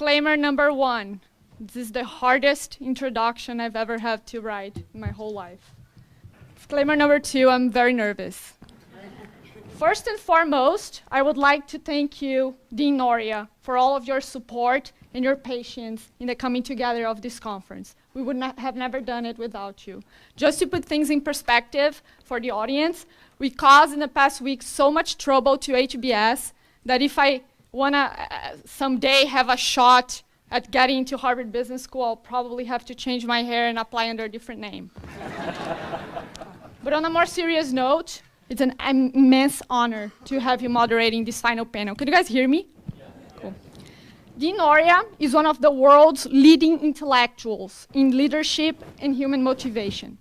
Disclaimer number 1. This is the hardest introduction I've ever had to write in my whole life. Disclaimer number 2, I'm very nervous. First and foremost, I would like to thank you, Dean Noria, for all of your support and your patience in the coming together of this conference. We would not have never done it without you. Just to put things in perspective for the audience, we caused in the past week so much trouble to HBS that if I want to someday have a shot at getting into Harvard Business School, I'll probably have to change my hair and apply under a different name. But on a more serious note, it's an immense honor to have you moderating this final panel. Can you guys hear me? Yeah. Cool. Dean Noria is one of the world's leading intellectuals in leadership and human motivation.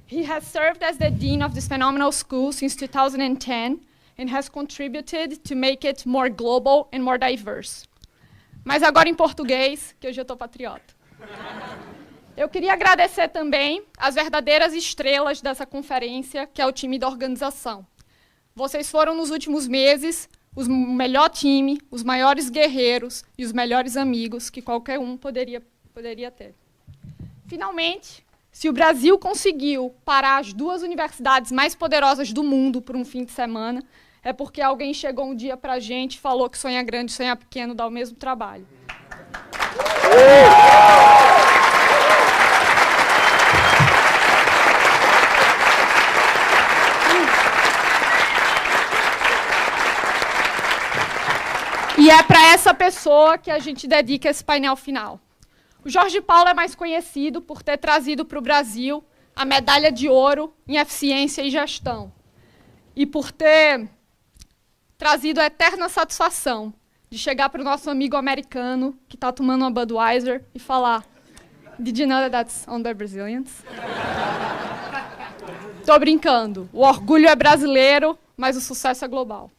He has served as the dean of this phenomenal school since 2010 and has contributed to make it more global and more diverse. Mas agora em português, que hoje eu estou patriota. Eu queria agradecer também as verdadeiras estrelas dessa conferência, que é o time da organização. Vocês foram, nos últimos meses, o melhor time, os maiores guerreiros e os melhores amigos que qualquer um poderia ter. Finalmente, se o Brasil conseguiu parar as 2 universidades mais poderosas do mundo por um fim de semana, é porque alguém chegou um dia para a gente e falou que sonhar grande e sonhar pequeno dá o mesmo trabalho. E é para essa pessoa que a gente dedica esse painel final. O Jorge Paulo é mais conhecido por ter trazido para o Brasil a medalha de ouro em eficiência e gestão. E por ter trazido a eterna satisfação de chegar para o nosso amigo americano que está tomando uma Budweiser e falar: Did you know that that's on the Brazilians? Tô brincando. O orgulho é brasileiro, mas o sucesso é global.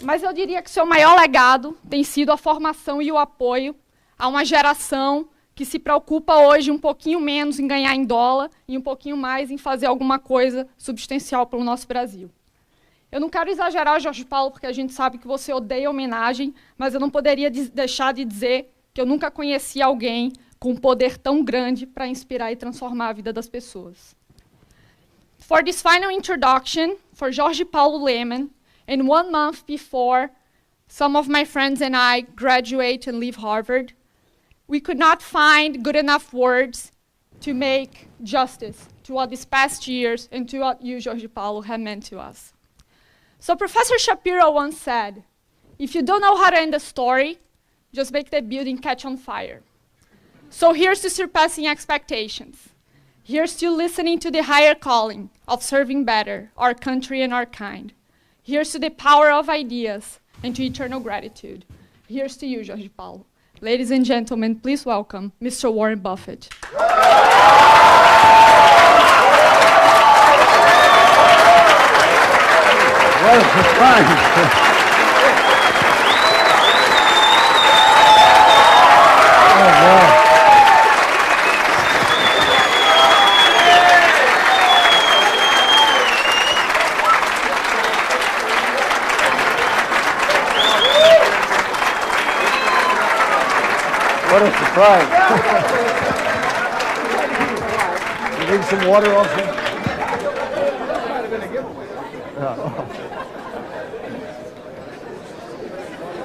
Mas eu diria que seu maior legado tem sido a formação e o apoio a uma geração que se preocupa hoje um pouquinho menos em ganhar em dólar e um pouquinho mais em fazer alguma coisa substancial para o nosso Brasil. Eu não quero exagerar, Jorge Paulo, porque a gente sabe que você odeia homenagem, mas eu não poderia deixar de dizer que eu nunca conheci alguém com um poder tão grande para inspirar e transformar a vida das pessoas. For this final introduction, for Jorge Paulo Lemann, and 1 month before some of my friends and I graduate and leave Harvard, we could not find good enough words to make justice to what these past years and to what you, Jorge Paulo, have meant to us. So Professor Shapiro once said, if you don't know how to end a story, just make the building catch on fire. So here's to surpassing expectations. Here's to listening to the higher calling of serving better our country and our kind. Here's to the power of ideas and to eternal gratitude. Here's to you, Jorge Paulo. Ladies and gentlemen, please welcome Mr. Warren Buffett. Well, it's fine. What a surprise. You need some water also? Might have been a giveaway.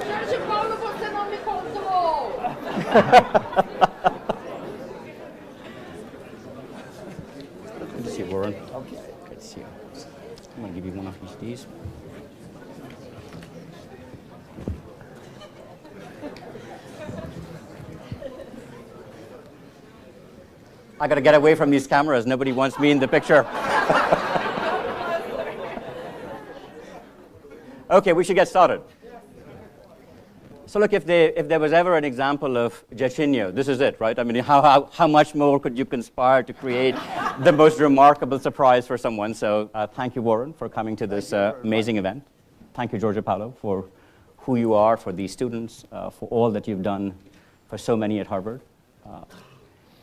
Jorge Paulo, você não me contou! Good to see you, Warren. Okay. Good to see you. I'm going to give you one of each of these. I got to get away from these cameras. Nobody wants me in the picture. Okay, we should get started. So look, if there was ever an example of Jairzinho, this is it, right? I mean, how much more could you conspire to create the most remarkable surprise for someone? So thank you, Warren, for coming to this amazing event. Thank you, Jorge Paulo, for who you are, for these students, for all that you've done for so many at Harvard,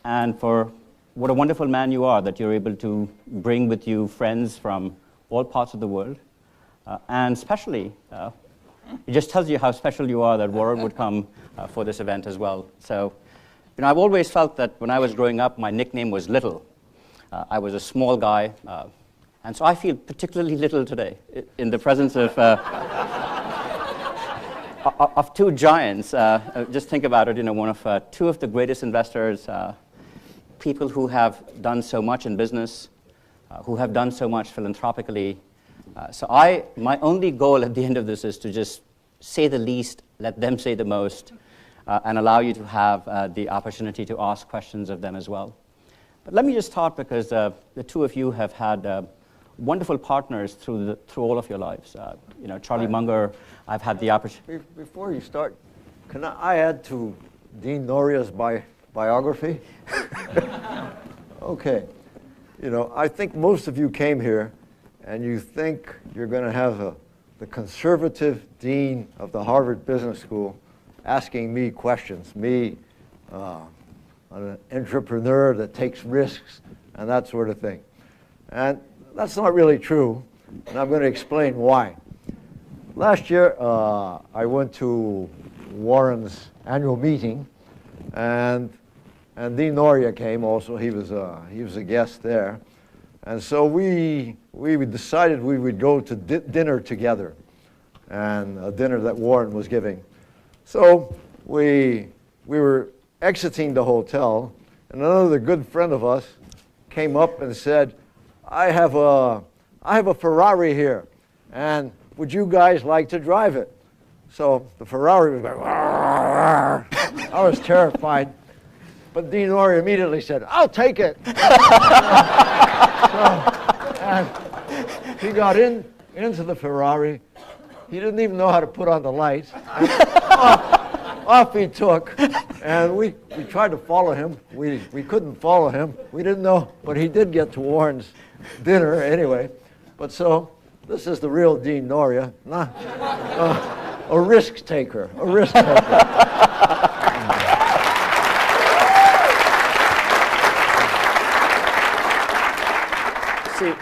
and for what a wonderful man you are that you're able to bring with you friends from all parts of the world, and especially it just tells you how special you are that Warren would come for this event as well. So, I've always felt that when I was growing up, my nickname was Little. I was a small guy, and so I feel particularly little today in the presence of two giants. Just think about it, one of two of the greatest investors, people who have done so much in business, who have done so much philanthropically. So my only goal at the end of this is to just say the least, let them say the most, and allow you to have the opportunity to ask questions of them as well. But let me just start because the two of you have had wonderful partners through all of your lives. Charlie Munger, I've had the opportunity. Before you start, can I add to Dean Noria's biography? Okay. I think most of you came here and you think you're going to have the conservative dean of the Harvard Business School asking me questions, an entrepreneur that takes risks and that sort of thing. And that's not really true, and I'm going to explain why. Last year, I went to Warren's annual meeting, and Dean Noria came also. He was a guest there. And so we decided we would go to dinner together, and a dinner that Warren was giving. So we were exiting the hotel, and another good friend of us came up and said, I have a Ferrari here, and would you guys like to drive it? So the Ferrari was going, I was terrified. But Dean Noria immediately said, I'll take it. And he got into the Ferrari. He didn't even know how to put on the lights. Off he took. And we tried to follow him. We couldn't follow him. We didn't know. But he did get to Warren's dinner anyway. But so this is the real Dean Noria. A risk taker. A risk taker. See,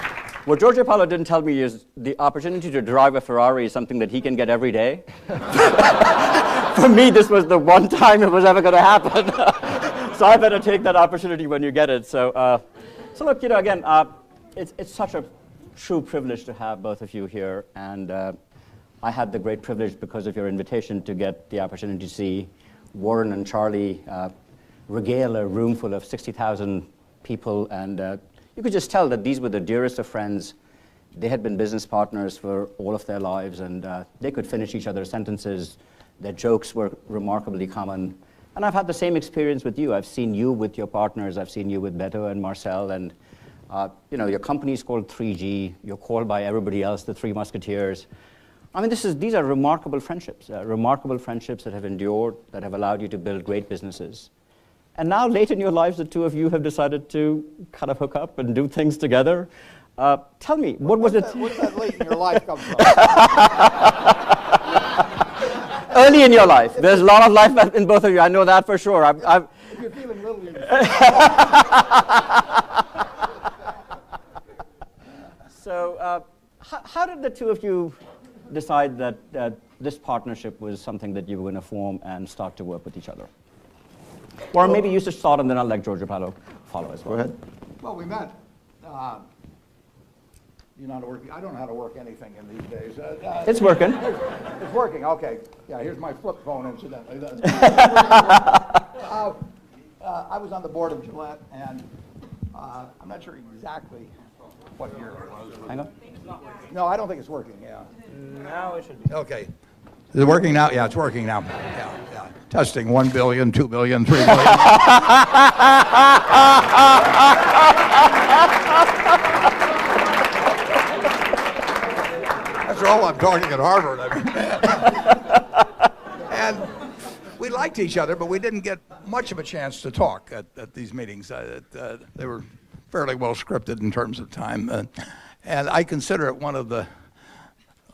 what Giorgio Paolo didn't tell me is the opportunity to drive a Ferrari is something that he can get every day. For me, this was the one time it was ever going to happen. So I better take that opportunity when you get it. So look, again, it's such a true privilege to have both of you here. And I had the great privilege, because of your invitation, to get the opportunity to see Warren and Charlie regale a room full of 60,000 people. And you could just tell that these were the dearest of friends. They had been business partners for all of their lives, and they could finish each other's sentences. Their jokes were remarkably common. And I've had the same experience with you. I've seen you with your partners. I've seen you with Beto and Marcel. And your company's called 3G. You're called by everybody else the Three Musketeers. I mean, these are remarkable friendships that have endured, that have allowed you to build great businesses. And now, late in your lives, the two of you have decided to kind of hook up and do things together. Tell me, what was it? Where did that late in your life come from? Early in your life. There's a lot of life in both of you. I know that for sure. If you're feeling little, you're So, how did the two of you decide that this partnership was something that you were going to form and start to work with each other? Or maybe you should start, and then I'll let Giorgio Paolo follow as well. Go ahead. Well, we met. You know how to work? I don't know how to work anything in these days. It's working. It's working. Okay. Yeah. Here's my flip phone, incidentally. I was on the board of Gillette, and I'm not sure exactly what year it was. Hang on. No, I don't think it's working. Yeah. Now it should be. Okay. Is it working now? Yeah, it's working now. Yeah. Testing 1 billion, 2 billion, 3 billion. After all, I'm talking at Harvard. And we liked each other, but we didn't get much of a chance to talk at these meetings. They were fairly well scripted in terms of time. And I consider it one of the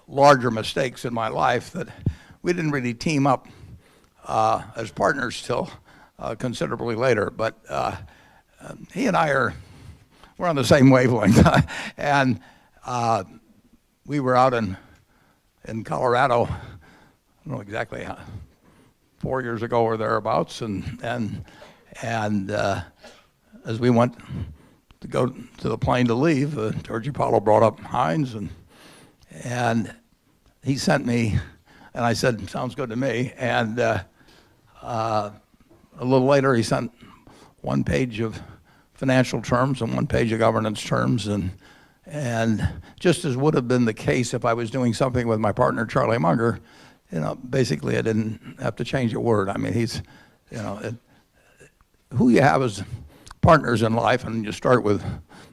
larger mistakes in my life that we didn't really team up as partners till considerably later. But he and I we're on the same wavelength. And we were out in Colorado don't know exactly how, 4 years ago or thereabouts, and as we went to go to the plane to leave, Georgie Paulo brought up Heinz, and he sent me, and I said, sounds good to me, and a little later he sent 1 page of financial terms and 1 page of governance terms, and just as would have been the case if I was doing something with my partner Charlie Munger, basically I didn't have to change a word. I mean, he's, who you have as partners in life, and you start with,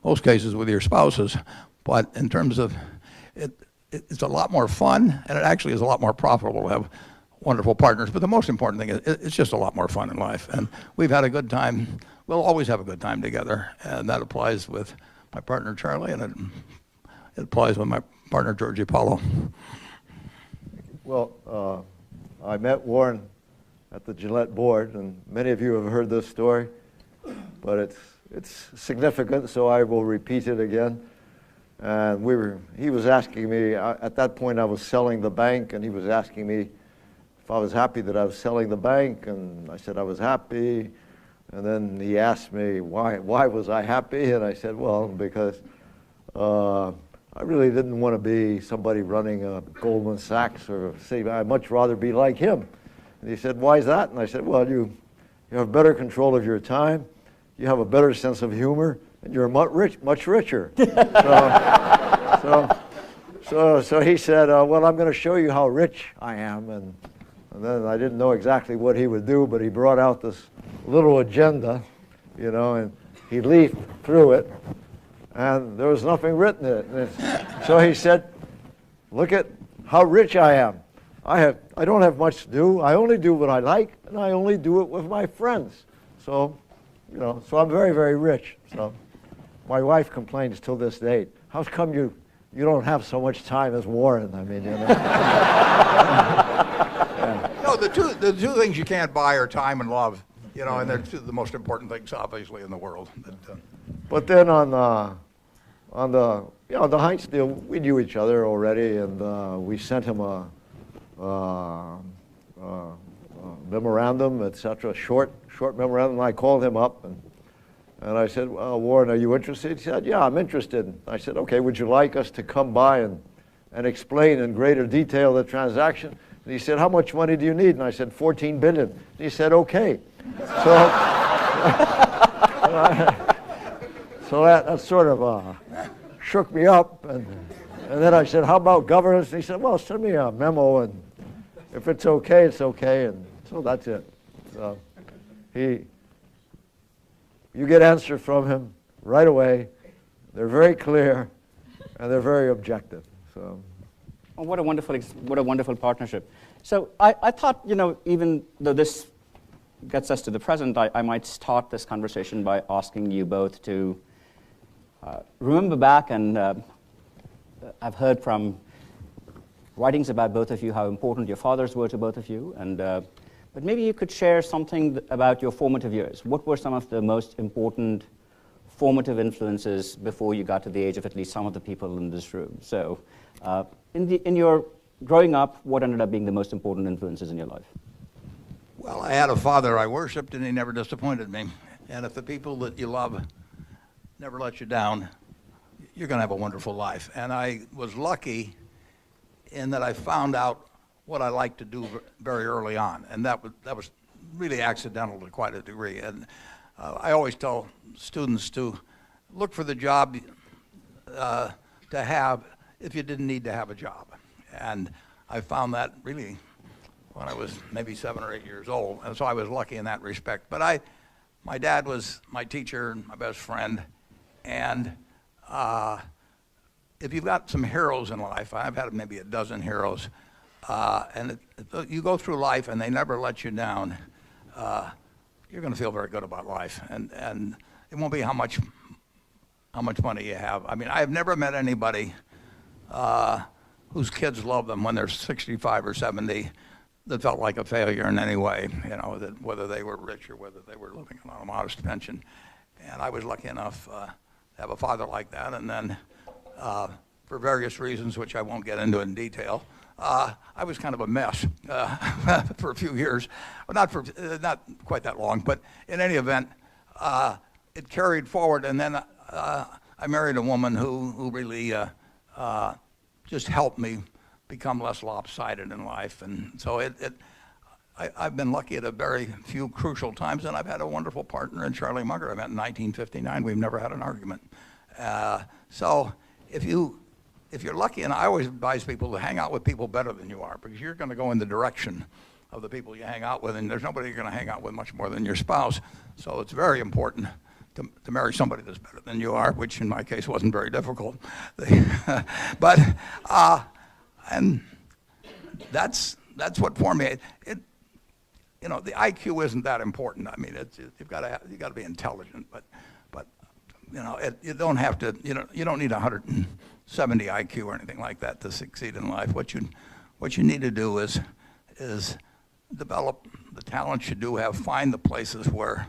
most cases, with your spouses, but in terms of it's a lot more fun, and it actually is a lot more profitable to have wonderful partners. But the most important thing is it's just a lot more fun in life, and we've had a good time. We'll always have a good time together, and that applies with my partner Charlie, and it applies with my partner Georgie Paulo. Well, I met Warren at the Gillette board, and many of you have heard this story, but it's significant, so I will repeat it again. And he was asking me, at that point I was selling the bank, and he was asking me if I was happy that I was selling the bank, and I said I was happy. And then he asked me why was I happy, and I said, well, because I really didn't want to be somebody running a Goldman Sachs, or say I'd much rather be like him. And he said, why is that? And I said, well, you have better control of your time, you have a better sense of humor, and you're much richer. So he said, well, I'm going to show you how rich I am. And then I didn't know exactly what he would do, but he brought out this little agenda, and he leafed through it, and there was nothing written in it. So he said, look at how rich I am. I don't have much to do. I only do what I like, and I only do it with my friends. So, so I'm very, very rich. So my wife complains till this date, how come you don't have so much time as Warren? I mean, No, the two things you can't buy are time and love, and they're two of the most important things, obviously, in the world. But then on the Heinz deal, we knew each other already, and we sent him a memorandum, etc., short memorandum. I called him up, and I said, well, Warren, are you interested? He said, yeah, I'm interested. I said, okay, would you like us to come by and explain in greater detail the transaction? And he said, how much money do you need? And I said, 14 billion. And he said, okay. So that sort of shook me up. And then I said, how about governance? And he said, well, send me a memo, and if it's okay, it's okay. And so that's it. So you get answers from him right away. They're very clear, and they're very objective. So. Oh, what a wonderful partnership. So I thought, even though this gets us to the present, I might start this conversation by asking you both to remember back, and I've heard from writings about both of you how important your fathers were to both of you, and but maybe you could share something about your formative years. What were some of the most important formative influences before you got to the age of at least some of the people in this room? So in your growing up, what ended up being the most important influences in your life? Well, I had a father I worshipped, and he never disappointed me. And if the people that you love never let you down, you're going to have a wonderful life. And I was lucky in that I found out what I liked to do very early on, and that was really accidental to quite a degree. And I always tell students to look for the job to have if you didn't need to have a job. And I found that really when I was maybe 7 or 8 years old, and so I was lucky in that respect. But my dad was my teacher and my best friend, and if you've got some heroes in life, I've had maybe a dozen heroes, and you go through life and they never let you down, you're going to feel very good about life, and it won't be how much money you have. I mean, I've never met anybody whose kids love them when they're 65 or 70 that felt like a failure in any way, that whether they were rich or whether they were living on a modest pension. And I was lucky enough to have a father like that, and then for various reasons, which I won't get into in detail, I was kind of a mess for a few years. Well, not quite that long, but in any event, it carried forward. And then I married a woman who really just helped me become less lopsided in life. And so I've been lucky at a very few crucial times, and I've had a wonderful partner in Charlie Munger. I met in 1959. We've never had an argument. So if you're lucky, and I always advise people to hang out with people better than you are, because you're going to go in the direction of the people you hang out with, and there's nobody you're going to hang out with much more than your spouse. So it's very important to marry somebody that's better than you are, which in my case wasn't very difficult. But and that's what formed me. The IQ isn't that important. I mean, you've got to be intelligent, but you don't have to. You don't need 170 IQ or anything like that to succeed in life. What you need to do is develop the talents you do have. Find the places where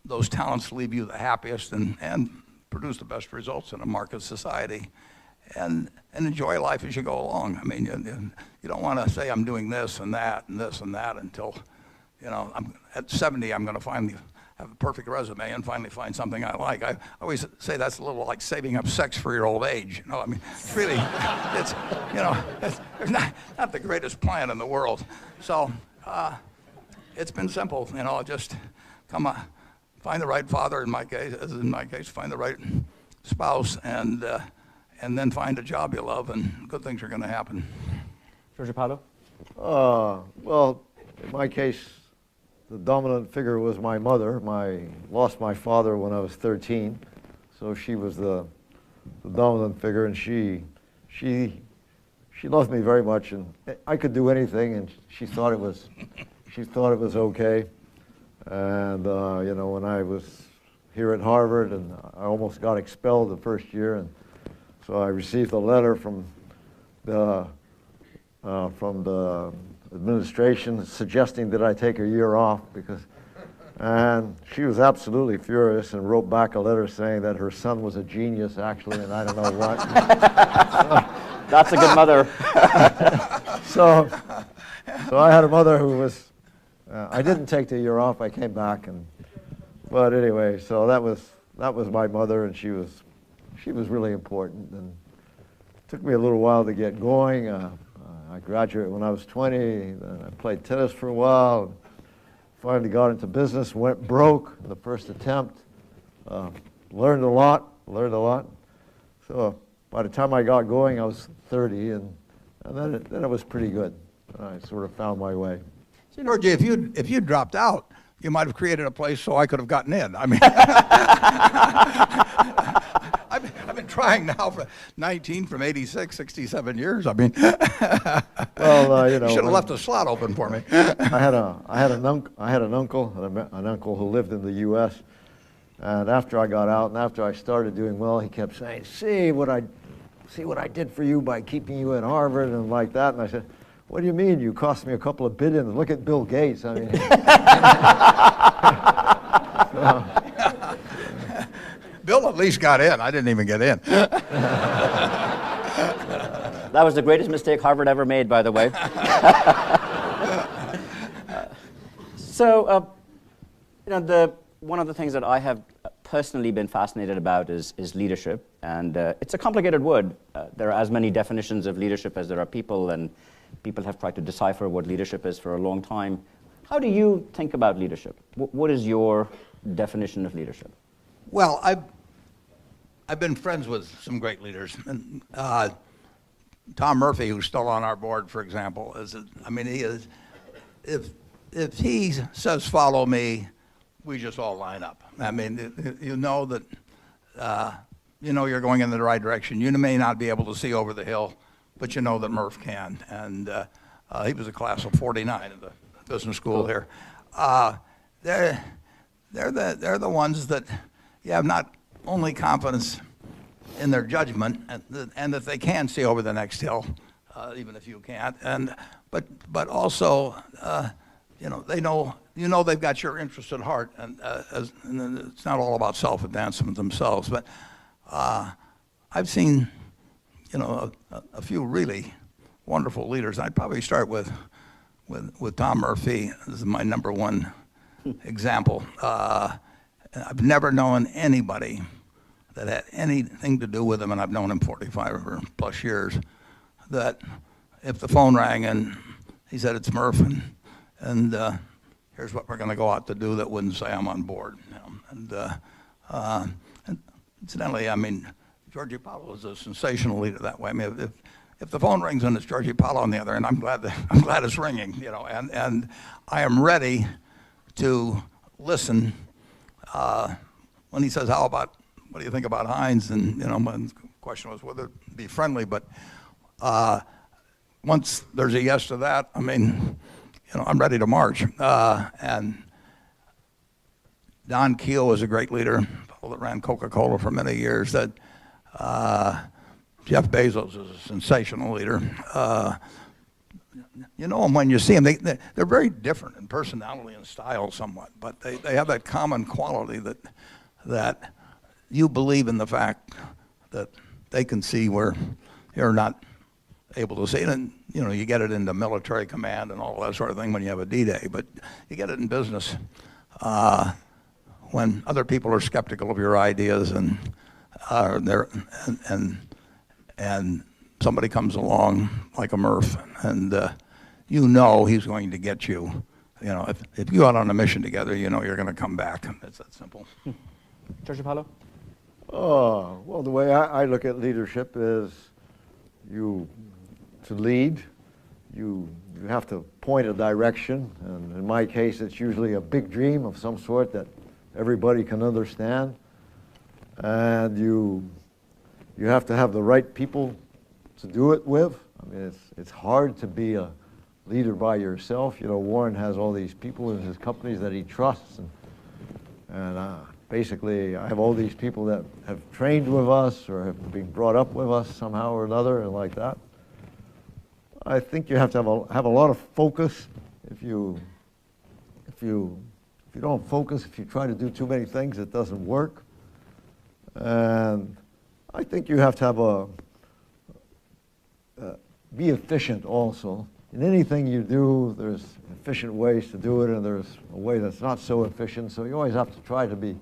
those talents leave you the happiest and produce the best results in a market society. And enjoy life as you go along. I mean, you don't want to say I'm doing this and that and this and that until, at 70 I'm going to finally have a perfect resume and finally find something I like. I always say that's a little like saving up sex for your old age. I mean, it's really, it's not the greatest plan in the world. So it's been simple, just find the right father in my case, find the right spouse, and then find a job you love, and good things are going to happen. Giorgio Paolo? Well, in my case, the dominant figure was my mother. Lost my father when I was 13, so she was the dominant figure, and she loved me very much, and I could do anything, and she thought it was okay. And when I was here at Harvard, and I almost got expelled the first year, and so I received a letter from the administration suggesting that I take a year off and she was absolutely furious and wrote back a letter saying that her son was a genius actually, and I don't know what. That's a good mother. So I had a mother who was. I didn't take the year off. I came back, but anyway, so that was my mother, and she was really important, and it took me a little while to get going. I graduated when I was 20, then I played tennis for a while, finally got into business, went broke in the first attempt, learned a lot. So by the time I got going, I was 30, and then it was pretty good. I sort of found my way. Georgie, if you dropped out, you might have created a place so I could have gotten in. I mean, I've been trying now for 19 from 86, 67 years. I mean, well, you should have left a slot open for me. I had an uncle who lived in the U.S. And after I got out and after I started doing well, he kept saying, "See what I did for you by keeping you at Harvard," and like that. And I said, "What do you mean? You cost me a couple of billion. Look at Bill Gates." I mean, Bill at least got in. I didn't even get in. That was the greatest mistake Harvard ever made, by the way. So, one of the things that I have personally been fascinated about is leadership, and it's a complicated word. There are as many definitions of leadership as there are people, and people have tried to decipher what leadership is for a long time. How do you think about leadership? What is your definition of leadership? Well, I've been friends with some great leaders, and Tom Murphy, who's still on our board, for example, he is. If he says follow me, we just all line up. I mean, you know that you're going in the right direction. You may not be able to see over the hill, but you know that Murph can. And he was a class of '49 at the business school here. They're the ones that you have not only confidence in their judgment and that they can see over the next hill, even if you can't. But also, they know they've got your interest at heart, and it's not all about self-advancement themselves. But I've seen, a few really wonderful leaders. I'd probably start with Tom Murphy. This is my number one example. I've never known anybody that had anything to do with him, and I've known him 45 or plus years, that if the phone rang and he said, "It's Murph, and here's what we're going to go out to do," that wouldn't say, "I'm on board." And incidentally, I mean, Georgie Paulo is a sensational leader that way. I mean, if the phone rings and it's Georgie Paulo on the other end, I'm glad it's ringing, and I am ready to listen when he says, what do you think about Heinz? And the question was whether it be friendly, but once there's a yes to that, I mean, I'm ready to march. And Don Keel was a great leader, a fellow that ran Coca-Cola for many years. That Jeff Bezos is a sensational leader. You know them when you see them. They're very different in personality and style somewhat, but they have that common quality that you believe in the fact that they can see where you're not able to see it. And you get it into military command and all that sort of thing when you have a D-Day, but you get it in business when other people are skeptical of your ideas and somebody comes along like a Murph, and he's going to get you. If you go out on a mission together, you're going to come back. It's that simple. George Paulo? Well, the way I look at leadership is to lead, you have to point a direction, and in my case, it's usually a big dream of some sort that everybody can understand, and you have to have the right people to do it with. I mean, it's hard to be a leader by yourself. Warren has all these people in his companies that he trusts, and basically I have all these people that have trained with us or have been brought up with us somehow or another, and like that. I think you have to have a lot of focus. If you don't focus, if you try to do too many things, it doesn't work. And I think you have to have be efficient also. In anything you do, there's efficient ways to do it, and there's a way that's not so efficient. So you always have to try to be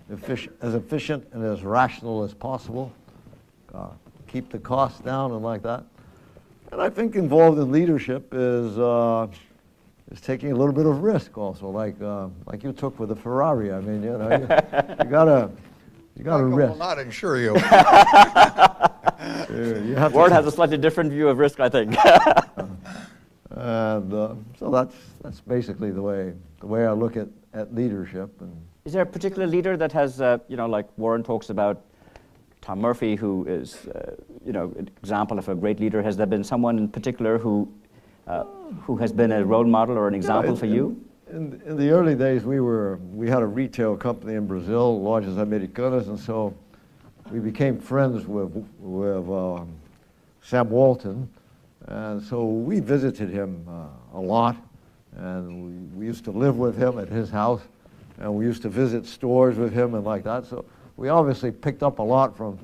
as efficient and as rational as possible. Keep the costs down and like that. And I think involved in leadership is taking a little bit of risk also, like you took with the Ferrari. I mean, you gotta risk. I will not insure you. Warren has a slightly different view of risk, I think. And so that's basically the way I look at leadership. And is there a particular leader that has, like Warren talks about Tom Murphy, who is, an example of a great leader? Has there been someone in particular who has been a role model or an example for you? In the early days, we had a retail company in Brazil, Lojas Americanas, and so we became friends with Sam Walton, and so we visited him a lot, and we used to live with him at his house, and we used to visit stores with him and like that. So we obviously picked up a lot from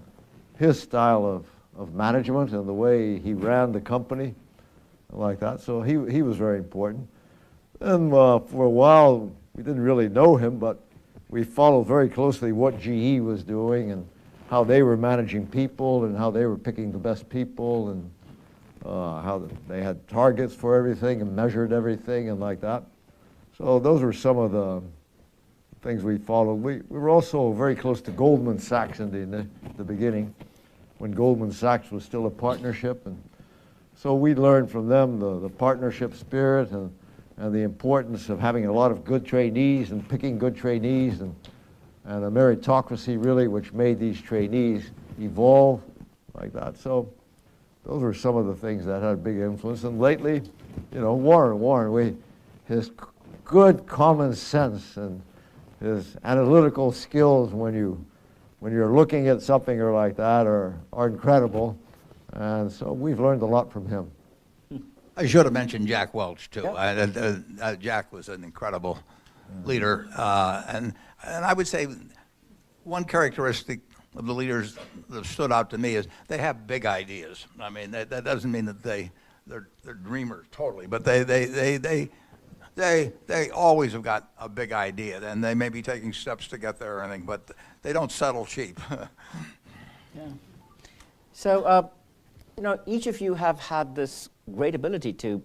his style of management and the way he ran the company and like that. So he was very important. And for a while, we didn't really know him, but we followed very closely what GE was doing and how they were managing people and how they were picking the best people and how they had targets for everything and measured everything and like that. So those were some of the things we followed. We were also very close to Goldman Sachs in the beginning, when Goldman Sachs was still a partnership. And so we learned from them the partnership spirit and the importance of having a lot of good trainees and picking good trainees and a meritocracy really, which made these trainees evolve like that. So those were some of the things that had a big influence. And lately, Warren, his good common sense and his analytical skills when you're looking at something or like that are incredible. And so we've learned a lot from him. I should have mentioned Jack Welch too. Yeah. Jack was an incredible leader, and I would say one characteristic of the leaders that stood out to me is they have big ideas. I mean, that doesn't mean that they're dreamers totally, but they always have got a big idea, and they may be taking steps to get there or anything, but they don't settle cheap. Yeah. So, each of you have had this great ability to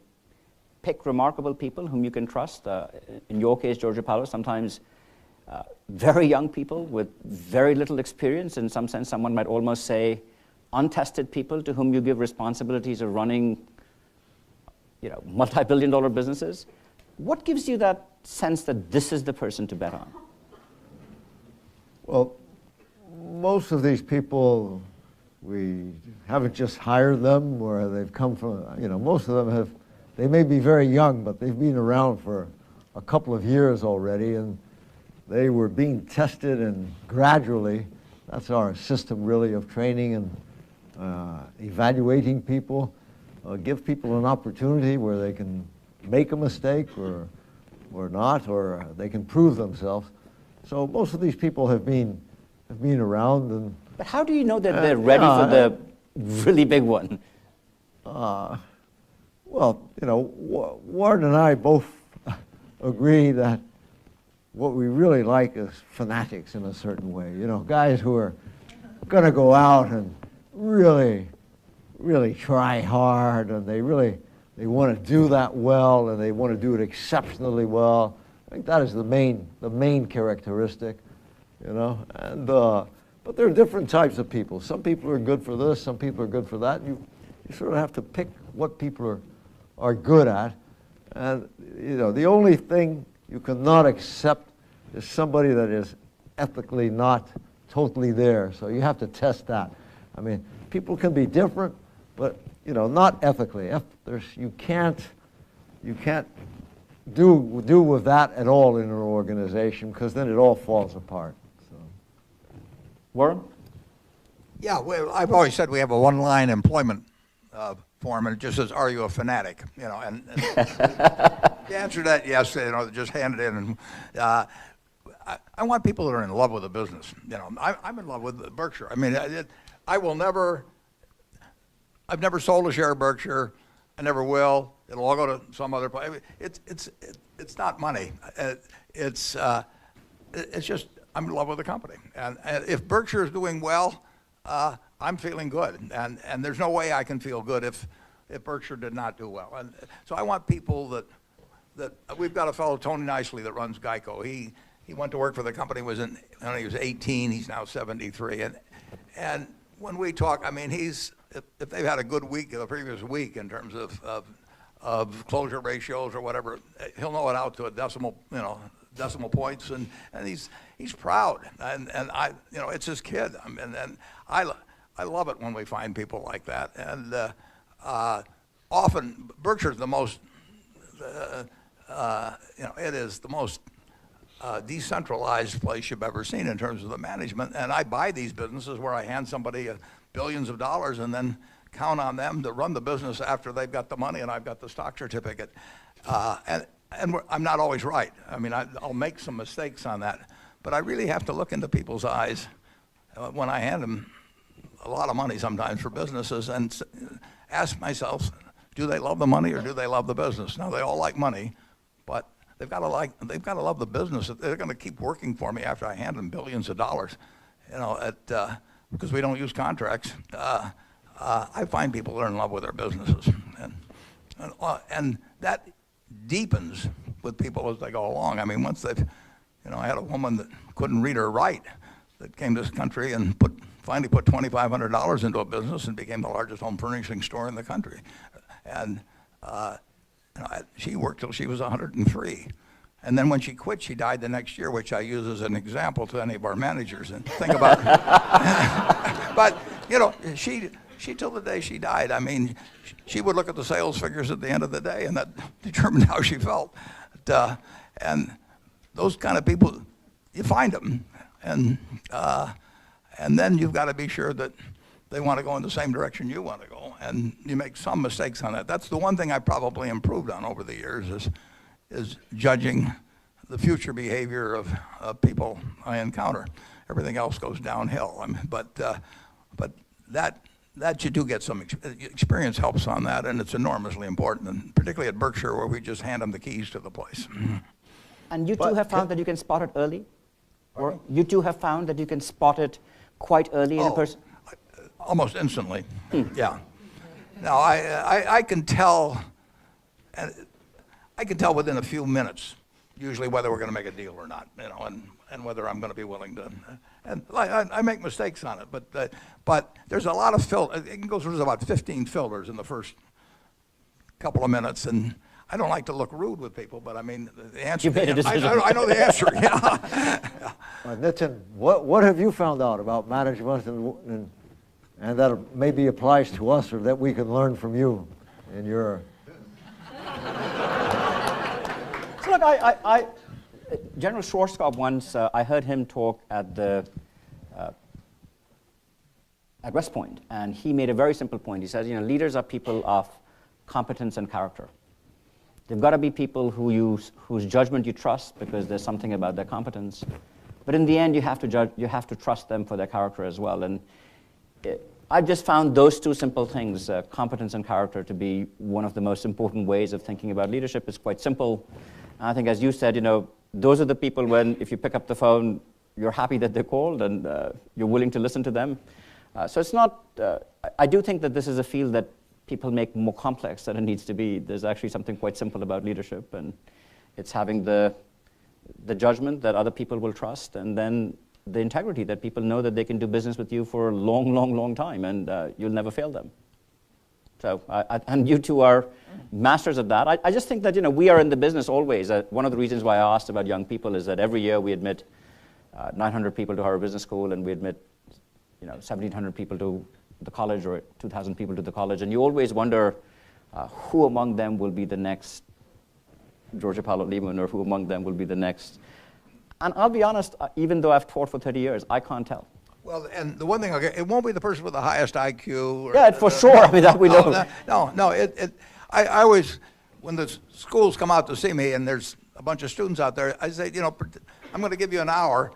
pick remarkable people whom you can trust. In your case, Georgia Paolo, sometimes very young people with very little experience. In some sense, someone might almost say untested people to whom you give responsibilities of running, multi-billion-dollar businesses. What gives you that sense that this is the person to bet on? Well, most of these people, we haven't just hired them, or they've come from, most of them they may be very young, but they've been around for a couple of years already, and they were being tested, and gradually, that's our system really of training and evaluating people, give people an opportunity where they can make a mistake or not, or they can prove themselves. So most of these people have been around. And but how do you know that they're ready for the really big one? Well, Warren and I both agree that what we really like is fanatics in a certain way. Guys who are going to go out and really, really try hard, and they want to do that well, and they want to do it exceptionally well. I think that is the main characteristic, And but there are different types of people. Some people are good for this, some people are good for that. You sort of have to pick what people are good at, and the only thing you cannot accept is somebody that is ethically not totally there. So you have to test that. I mean, people can be different, but not ethically. You can't do with that at all in an organization, because then it all falls apart. So. Warren? Yeah, well, I've always said we have a one-line employment form, and it just says, "Are you a fanatic?" And the answer to that, yes. Just hand it in. And I want people that are in love with the business. I'm in love with Berkshire. I mean, I've never sold a share of Berkshire. I never will. It'll all go to some other place. It's not money. It's just I'm in love with the company. And if Berkshire is doing well, I'm feeling good. And there's no way I can feel good if Berkshire did not do well. And so I want people that we've got a fellow, Tony Nicely, that runs Geico. He went to work for the company when he was 18. He's now 73. And when we talk, I mean, if they've had a good week the previous week in terms of closure ratios or whatever, he'll know it out to a decimal points, and he's proud, and it's his kid. And I love it when we find people like that. And often Berkshire's the most it is the most decentralized place you've ever seen in terms of the management. And I buy these businesses where I hand somebody billions of dollars and then count on them to run the business after they've got the money and I've got the stock certificate. And I'm not always right. I mean, I'll make some mistakes on that. But I really have to look into people's eyes when I hand them a lot of money sometimes for businesses and ask myself, do they love the money or do they love the business? Now, they all like money, but they've got to love the business. They're going to keep working for me after I hand them billions of dollars, because we don't use contracts. I find people are in love with their businesses, and that deepens with people as they go along. I mean, once they've, I had a woman that couldn't read or write that came to this country and finally put $2,500 into a business and became the largest home furnishing store in the country. And she worked till she was 103. And then when she quit, she died the next year, which I use as an example to any of our managers. And think about it. But, she till the day she died, I mean, she would look at the sales figures at the end of the day, and that determined how she felt. And those kind of people, you find them. And then you've got to be sure that they want to go in the same direction you want to go. And you make some mistakes on that. That's the one thing I probably improved on over the years is judging the future behavior of people I encounter. everything else goes downhill. I mean, but that you do get some experience helps on that, and it's enormously important, and particularly at Berkshire, where we just hand them the keys to the place. And you too have found that you can spot it early? Or you too have found that you can spot it quite early in a person? Almost instantly. Yeah. Now I can tell, and I can tell within a few minutes, usually whether we're going to make a deal or not, you know, and whether I'm going to be willing to. And I make mistakes on it, but there's a lot of filters. It can go through about 15 filters in the first couple of minutes, and I don't like to look rude with people, but I mean the answer. You made a decision. I know the answer. Yeah. Nitin, what have you found out about management and that maybe applies to us, or that we can learn from you in your? So look, General Schwarzkopf once, I heard him talk at West Point, and he made a very simple point. He says, you know, leaders are people of competence and character. They've got to be people whose judgment you trust because there's something about their competence. But in the end, you have to trust them for their character as well. And I've just found those two simple things, competence and character, to be one of the most important ways of thinking about leadership. It's quite simple. And I think, as you said, you know, those are the people when, if you pick up the phone, you're happy that they called and you're willing to listen to them. So it's not, I do think that this is a field that people make more complex than it needs to be. There's actually something quite simple about leadership, and it's having the judgment that other people will trust, and then the integrity that people know that they can do business with you for a long, long, long time, and you'll never fail them. So, and you two are masters of that. I just think that, you know, we are in the business always. One of the reasons why I asked about young people is that every year we admit 900 people to Harvard Business School, and we admit, you know, 1,700 people to the college, or 2,000 people to the college, and you always wonder who among them will be the next Georgia Paolo Lehman, or who among them will be the next. And I'll be honest, even though I've taught for 30 years, I can't tell. Well, and the one thing, it won't be the person with the highest IQ. Or, yeah, for sure. I mean, that we know. No. I always, when the schools come out to see me, and there's a bunch of students out there, I say, you know, I'm going to give you an hour,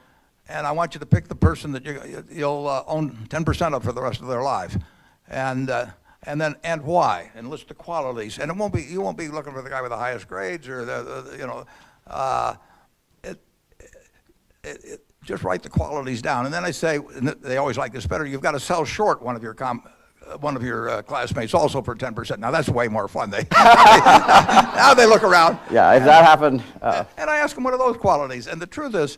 and I want you to pick the person that you'll own 10% of for the rest of their life, and why, and list the qualities. And you won't be looking for the guy with the highest grades, or just write the qualities down. And then I say, and they always like this better, you've got to sell short one of your classmates also for 10%. Now that's way more fun. Now they look around. Yeah, if that happened. And I ask them, what are those qualities? And the truth is,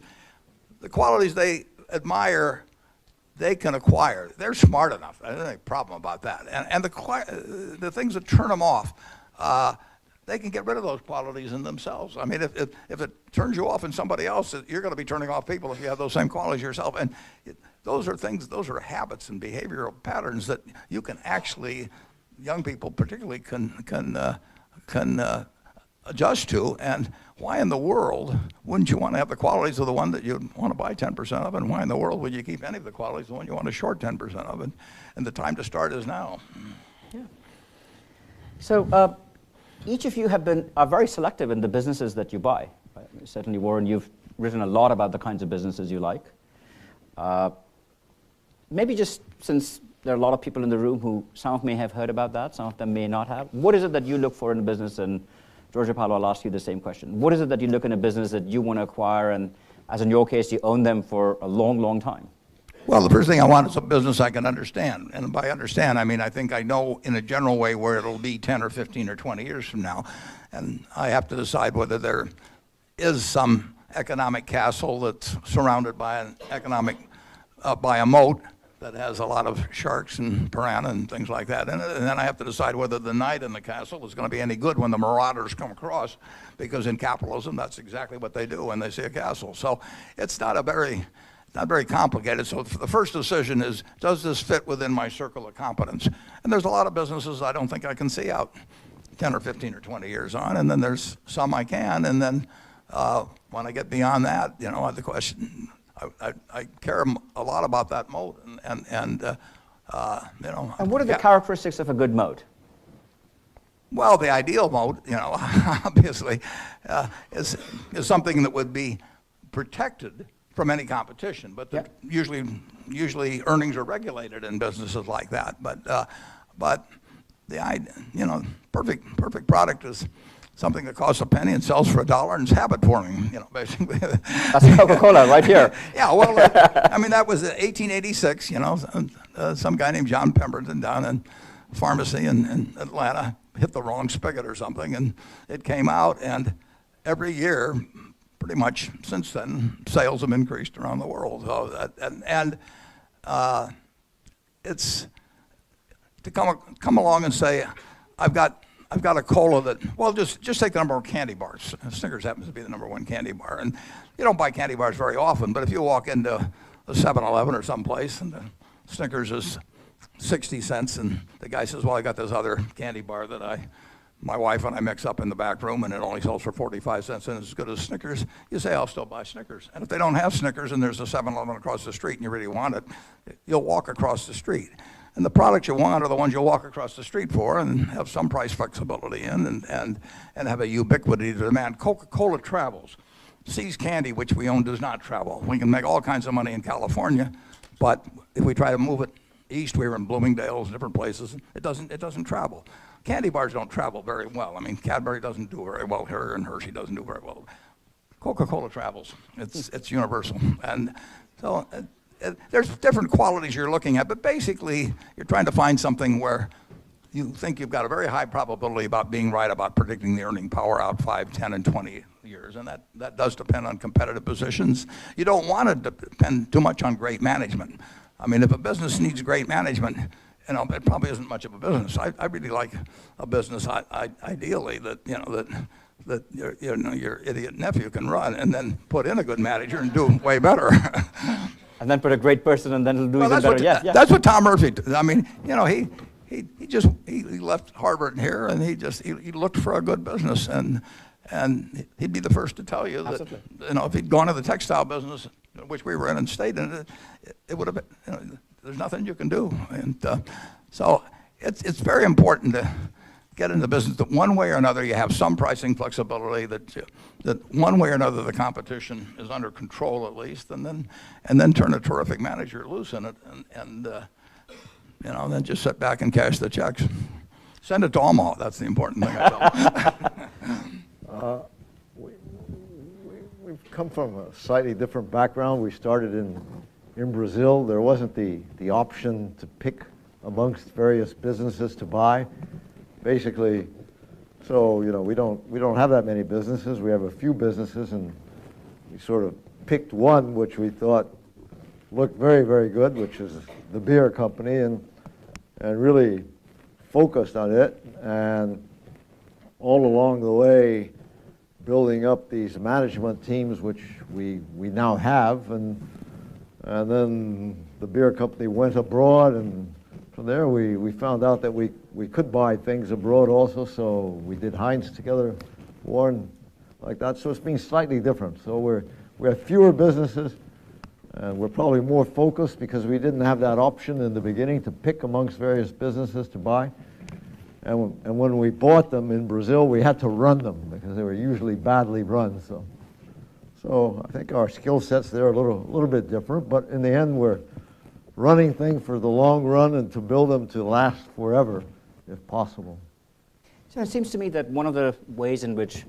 the qualities they admire, they can acquire. They're smart enough. I don't have any problem about that. And the things that turn them off, they can get rid of those qualities in themselves. I mean, if it turns you off in somebody else, you're going to be turning off people if you have those same qualities yourself. And those are habits and behavioral patterns that you can actually, young people particularly, can adjust to. And why in the world wouldn't you want to have the qualities of the one that you want to buy 10% of? And why in the world would you keep any of the qualities of the one you want to short 10% of? And the time to start is now. Yeah. So each of you are very selective in the businesses that you buy. Certainly, Warren, you've written a lot about the kinds of businesses you like. Maybe just since there are a lot of people in the room who some of may have heard about that, some of them may not have. What is it that you look for in a business? And Georgia Paolo, I'll ask you the same question. What is it that you look in a business that you want to acquire, and as in your case, you own them for a long, long time? Well, the first thing I want is a business I can understand. And by understand, I mean I think I know in a general way where it'll be 10 or 15 or 20 years from now. And I have to decide whether there is some economic castle that's surrounded by by a moat that has a lot of sharks and piranha and things like that. And then I have to decide whether the knight in the castle is going to be any good when the marauders come across, because in capitalism, that's exactly what they do when they see a castle. So it's not very complicated. So the first decision is, does this fit within my circle of competence? And there's a lot of businesses I don't think I can see out 10 or 15 or 20 years on, and then there's some I can, and then when I get beyond that, you know, the question, I care a lot about that moat, and you know. And what are the characteristics of a good moat? Well, the ideal moat, you know, obviously, is something that would be protected from any competition. But usually earnings are regulated in businesses like that. But perfect product is something that costs a penny and sells for $1 and it's habit forming, basically. That's Coca-Cola right here. Yeah, well, I mean, that was 1886, some guy named John Pemberton down in a pharmacy in Atlanta hit the wrong spigot or something, and it came out, and every year, pretty much since then, sales have increased around the world. So it's to come along and say, I've got a cola that, well, just take the number of candy bars. Snickers happens to be the #1 candy bar. And you don't buy candy bars very often, but if you walk into a 7-Eleven or someplace and the Snickers is 60 cents and the guy says, well, I got this other candy bar that my wife and I mix up in the back room and it only sells for 45 cents and it's as good as Snickers, you say, I'll still buy Snickers. And if they don't have Snickers and there's a 7-Eleven across the street and you really want it, you'll walk across the street. And the products you want are the ones you'll walk across the street for and have some price flexibility in and have a ubiquity to demand. Coca-Cola travels. See's Candy, which we own, does not travel. We can make all kinds of money in California, but if we try to move it east, we were in Bloomingdale's, different places, it doesn't travel. Candy bars don't travel very well. I mean, Cadbury doesn't do very well here, and Hershey doesn't do very well. Coca-Cola travels. It's universal. And so there's different qualities you're looking at, but basically you're trying to find something where you think you've got a very high probability about being right about predicting the earning power out 5, 10, and 20 years, and that does depend on competitive positions. You don't want to depend too much on great management. I mean, if a business needs great management, it probably isn't much of a business. I really like a business, ideally, that your idiot nephew can run, and then put in a good manager and do way better. And then put a great person, and then it'll do even better. That's what Tom Murphy did. I mean, he left Harvard here, and he looked for a good business, and he'd be the first to tell you that if he'd gone to the textile business, which we were in and stayed in it, it would have been. There's nothing you can do, and so it's very important to get into business that one way or another you have some pricing flexibility, that one way or another the competition is under control at least, and then turn a terrific manager loose in it, and then just sit back and cash the checks. Send it to Omaha. That's the important thing I tell. We've come from a slightly different background. We started in Brazil. There wasn't the option to pick amongst various businesses to buy. Basically, so we don't have that many businesses. We have a few businesses, and we sort of picked one which we thought looked very, very good, which is the beer company, and really focused on it, and all along the way building up these management teams, which we now have, and then the beer company went abroad, and from there we found out that we could buy things abroad also, so we did Heinz together, Warren, like that. So it's been slightly different. So we have fewer businesses, and we're probably more focused because we didn't have that option in the beginning to pick amongst various businesses to buy. And when we bought them in Brazil, we had to run them because they were usually badly run. So I think our skill sets there are a little bit different, but in the end, we're running things for the long run and to build them to last forever, if possible. So it seems to me that one of the ways in which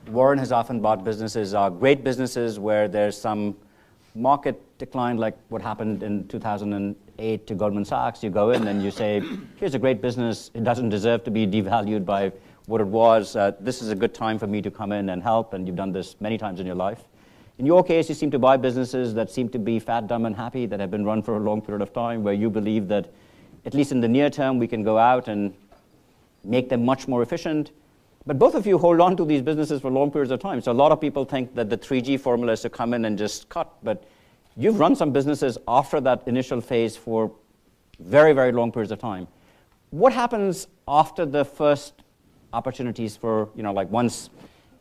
Warren has often bought businesses are great businesses where there's some market decline, like what happened in 2008 to Goldman Sachs. You go in and you say, here's a great business. It doesn't deserve to be devalued by what it was. This is a good time for me to come in and help, and you've done this many times in your life. In your case, you seem to buy businesses that seem to be fat, dumb, and happy, that have been run for a long period of time, where you believe that, at least in the near term, we can go out and make them much more efficient. But both of you hold on to these businesses for long periods of time. So a lot of people think that the 3G formula is to come in and just cut. But you've run some businesses after that initial phase for very, very long periods of time. What happens after the first opportunities for, like once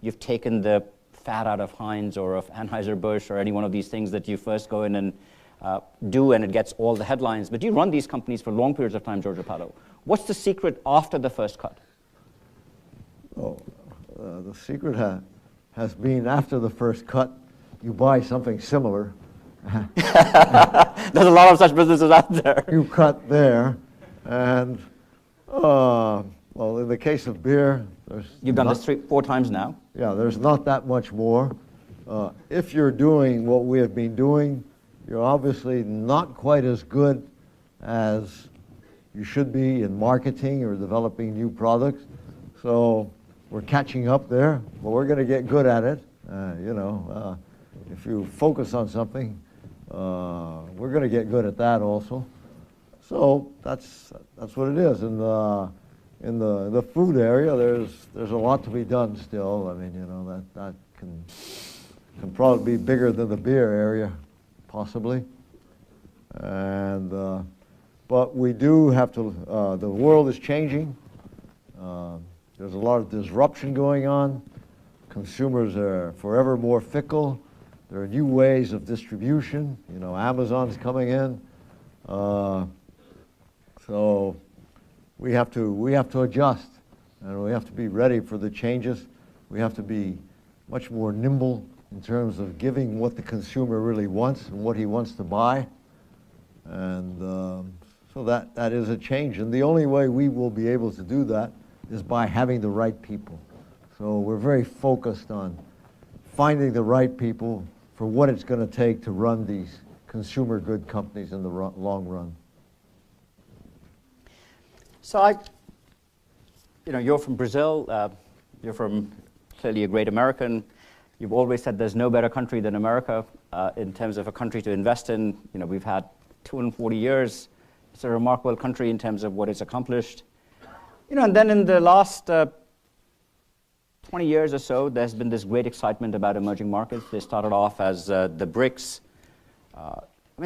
you've taken the fat out of Heinz or of Anheuser-Busch or any one of these things that you first go in and do, and it gets all the headlines. But you run these companies for long periods of time, Giorgio Paolo. What's the secret after the first cut? The secret has been after the first cut, you buy something similar There's a lot of such businesses out there. You cut there, and well, in the case of beer, there's You've done this 4 times now. yeah, there's not that much more. If you're doing what we have been doing, you're obviously not quite as good as you should be in marketing or developing new products. So we're catching up there, but we're going to get good at it. If you focus on something, we're going to get good at that also. So that's what it is. In the food area, there's a lot to be done still. I mean, that can probably be bigger than the beer area, possibly. And but we do have to. The world is changing. There's a lot of disruption going on. Consumers are forever more fickle. There are new ways of distribution. Amazon's coming in. So we have to adjust, and we have to be ready for the changes. We have to be much more nimble in terms of giving what the consumer really wants and what he wants to buy. And so that is a change. And the only way we will be able to do that is by having the right people. So we're very focused on finding the right people for what it's going to take to run these consumer good companies in the long run. So you're from Brazil. You're from clearly a great American. You've always said there's no better country than America in terms of a country to invest in. We've had 240 years. It's a remarkable country in terms of what it's accomplished. And then in the last 20 years or so, there's been this great excitement about emerging markets. They started off as the BRICS.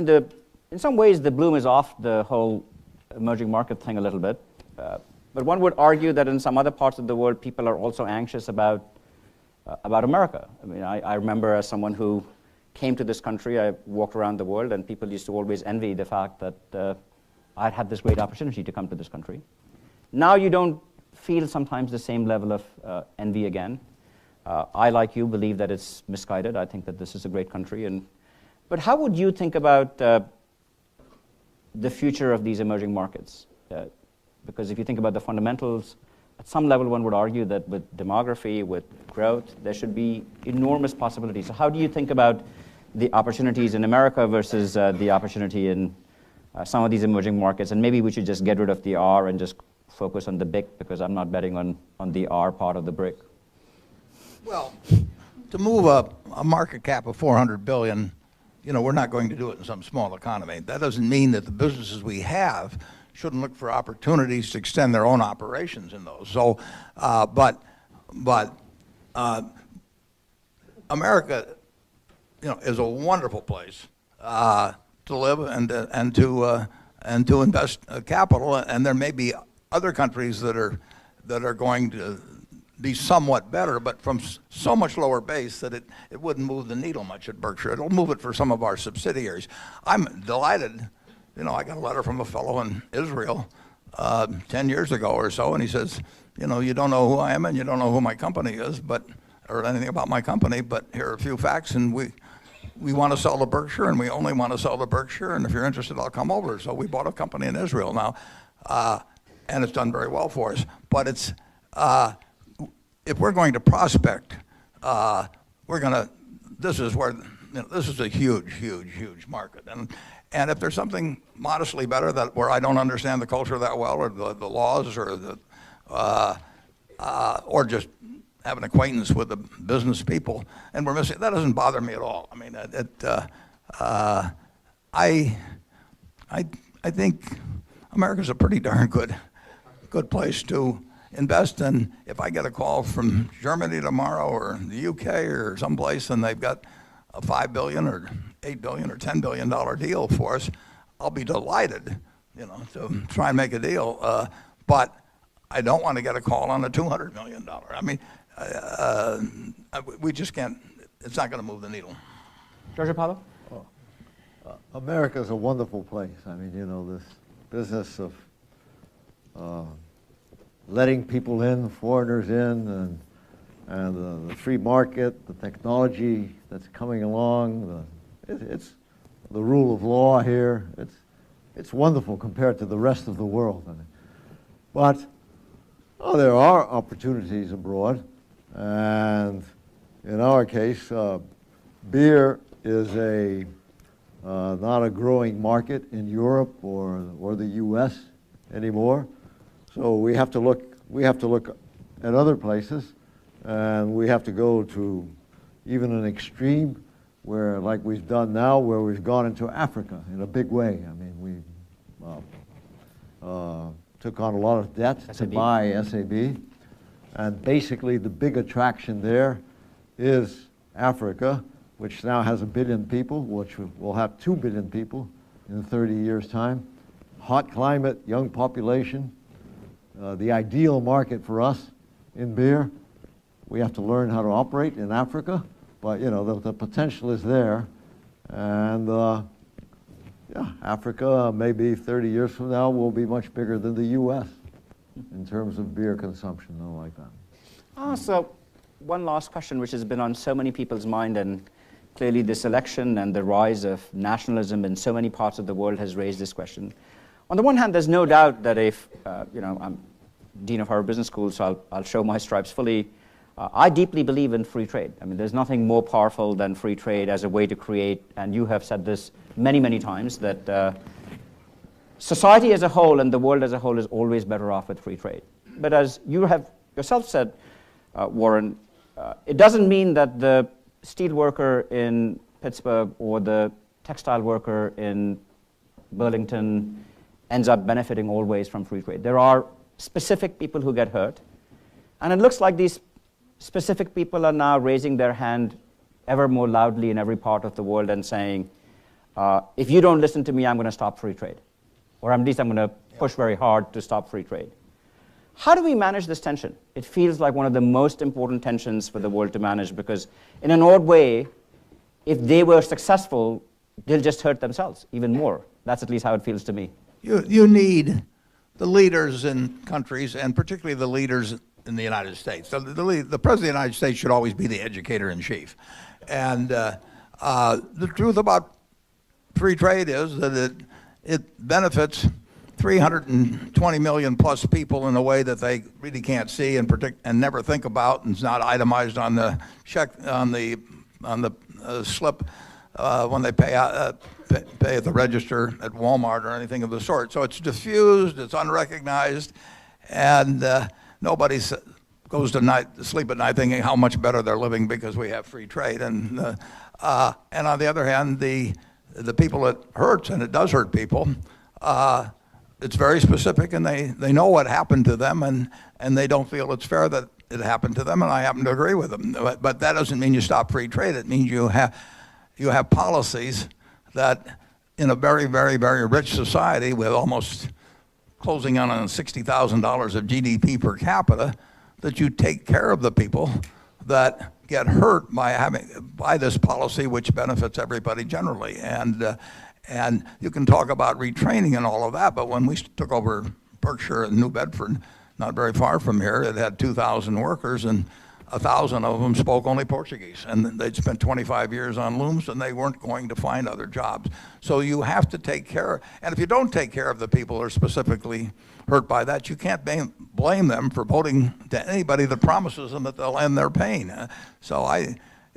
In some ways, the bloom is off the whole emerging market thing a little bit. But one would argue that in some other parts of the world, people are also anxious about America. I remember as someone who came to this country, I walked around the world, and people used to always envy the fact that I'd had this great opportunity to come to this country. Now you don't feel sometimes the same level of envy again. I, like you, believe that it's misguided. I think that this is a great country. But how would you think about the future of these emerging markets? Because if you think about the fundamentals, at some level one would argue that with demography, with growth, there should be enormous possibilities. So how do you think about the opportunities in America versus the opportunity in some of these emerging markets? And maybe we should just get rid of the R and just focus on the BIC, because I'm not betting on the R part of the BRIC. Well, to move a market cap of 400 billion, we're not going to do it in some small economy. That doesn't mean that the businesses we have shouldn't look for opportunities to extend their own operations in those. So, but America, is a wonderful place to live and to invest capital. And there may be other countries that are going to be somewhat better, but from so much lower base that it wouldn't move the needle much at Berkshire. It'll move it for some of our subsidiaries. I'm delighted. I got a letter from a fellow in Israel 10 years ago or so, and he says, you don't know who I am and you don't know who my company is, or anything about my company, but here are a few facts, and we want to sell to Berkshire, and we only want to sell to Berkshire, and if you're interested, I'll come over. So we bought a company in Israel now, and it's done very well for us. But it's if we're going to prospect, this is where this is a huge market, and if there's something modestly better where I don't understand the culture that well, or the laws, or just have an acquaintance with the business people, and we're missing, that doesn't bother me at all. I think America's a pretty darn good place to invest in. If I get a call from Germany tomorrow, or the UK, or someplace, and they've got a $5 billion or $8 billion or $10 billion deal for us, I'll be delighted, to try and make a deal. But I don't want to get a call on a $200 million. We just can't. It's not going to move the needle. George Apollo? America's a wonderful place. This business of letting people in, foreigners in, and the free market, the technology that's coming along, it's the rule of law here. It's wonderful compared to the rest of the world. But there are opportunities abroad, and in our case, beer is not a growing market in Europe or the U.S. anymore. So we have to look at other places, and we have to go to even an extreme where, like we've done now, where we've gone into Africa in a big way. I mean, we took on a lot of debt to buy SAB, and basically the big attraction there is Africa, which now has 1 billion people, which will have 2 billion people in 30 years' time. Hot climate, young population, the ideal market for us in beer. We have to learn how to operate in Africa, but the potential is there. And Africa, maybe 30 years from now, will be much bigger than the U.S. in terms of beer consumption, and like that. So one last question, which has been on so many people's mind, and clearly this election and the rise of nationalism in so many parts of the world has raised this question. On the one hand, there's no doubt that if, I'm Dean of Harvard Business School, so I'll show my stripes fully. I deeply believe in free trade. I mean, there's nothing more powerful than free trade as a way to create, and you have said this many, many times, that society as a whole and the world as a whole is always better off with free trade. But as you have yourself said, Warren, it doesn't mean that the steel worker in Pittsburgh or the textile worker in Burlington ends up benefiting always from free trade. There are specific people who get hurt, and it looks like these specific people are now raising their hand ever more loudly in every part of the world and saying, if you don't listen to me, I'm going to stop free trade, or at least I'm going to push very hard to stop free trade. How do we manage this tension? It feels like one of the most important tensions for the world to manage, because in an odd way, if they were successful, they'll just hurt themselves even more. That's at least how it feels to me. You need the leaders in countries, and particularly the leaders in the United States. The President of the United States should always be the educator-in-chief. And the truth about free trade is that it benefits 320 million plus people in a way that they really can't see and never think about, and it's not itemized on the check on the slip when they pay at the register at Walmart or anything of the sort. So it's diffused, it's unrecognized, and nobody goes to sleep at night thinking how much better they're living because we have free trade. And on the other hand, the people it hurts, and it does hurt people, it's very specific, and they know what happened to them, and they don't feel it's fair that it happened to them, and I happen to agree with them. But that doesn't mean you stop free trade. It means you have policies that, in a very, very, very rich society with almost closing on $60,000 of GDP per capita, that you take care of the people that get hurt by this policy, which benefits everybody generally. And you can talk about retraining and all of that, but when we took over Berkshire and New Bedford, not very far from here, it had 2,000 workers, and 1,000 of them spoke only Portuguese. And they'd spent 25 years on looms, and they weren't going to find other jobs. So you have to take care, and if you don't take care of the people who are specifically hurt by that, you can't blame them for voting to anybody that promises them that they'll end their pain.